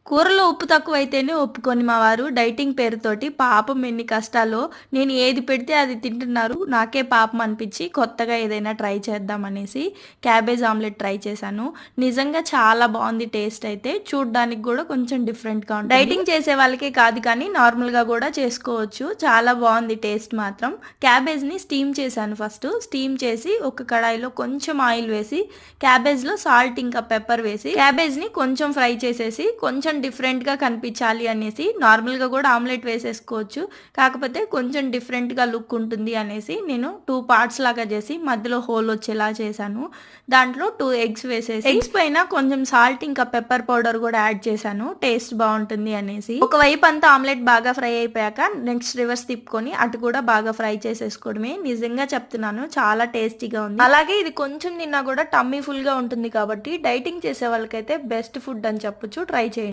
కూరలో ఉప్పు తక్కువైతేనే ఒప్పుకొని మా వారు డైటింగ్ పేరుతోటి పాపం ఎన్ని కష్టాలో నేను ఏది పెడితే అది తింటున్నారు. నాకే పాపం అనిపించి కొత్తగా ఏదైనా ట్రై చేద్దామనేసి క్యాబేజ్ ఆమ్లెట్ ట్రై చేశాను. నిజంగా చాలా బాగుంది టేస్ట్ అయితే. చూడ్డానికి కూడా కొంచెం డిఫరెంట్‌గా ఉంటుంది. డైటింగ్ చేసే వాళ్ళకే కాదు కానీ నార్మల్‌గా కూడా చేసుకోవచ్చు. చాలా బాగుంది టేస్ట్ మాత్రం. క్యాబేజ్‌ని స్టీమ్ చేశాను ఫస్ట్. స్టీమ్ చేసి ఒక కడాయిలో కొంచెం ఆయిల్ వేసి క్యాబేజ్‌లో సాల్ట్ ఇంకా పెప్పర్ వేసి క్యాబేజ్‌ని కొంచెం ఫ్రై చేసేసి కొంచెం డిఫరెంట్‌గా కనిపించాలి అనేసి నార్మల్‌గా కూడా ఆమ్లెట్ వేసేసుకోవచ్చు. కాకపోతే కొంచెం డిఫరెంట్‌గా లుక్ ఉంటుంది అనేసి నేను 2 పార్ట్స్ లాగా చేసి మధ్యలో హోల్ వచ్చేలా చేశాను. దాంట్లో 2 ఎగ్స్ వేసేసి ఎగ్స్ పైన కొంచెం సాల్ట్ ఇంకా పెప్పర్ పౌడర్ కూడా యాడ్ చేశాను. టేస్ట్ బాగుంటుంది అనేసి. ఒకవైపు అంతా ఆమ్లెట్ బాగా ఫ్రై అయిపోయాక నెక్స్ట్ రివర్స్ తిప్పుకొని అటు కూడా బాగా ఫ్రై చేసేసుకోవడమే. నిజంగా చెప్తున్నాను చాలా టేస్టీగా ఉంది. అలాగే ఇది కొంచెం తిన్నా కూడా టమ్మీ ఫుల్ గా ఉంటుంది కాబట్టి డైటింగ్ చేసే వాళ్ళకైతే బెస్ట్ ఫుడ్ అని చెప్పొచ్చు. ట్రై చేయండి.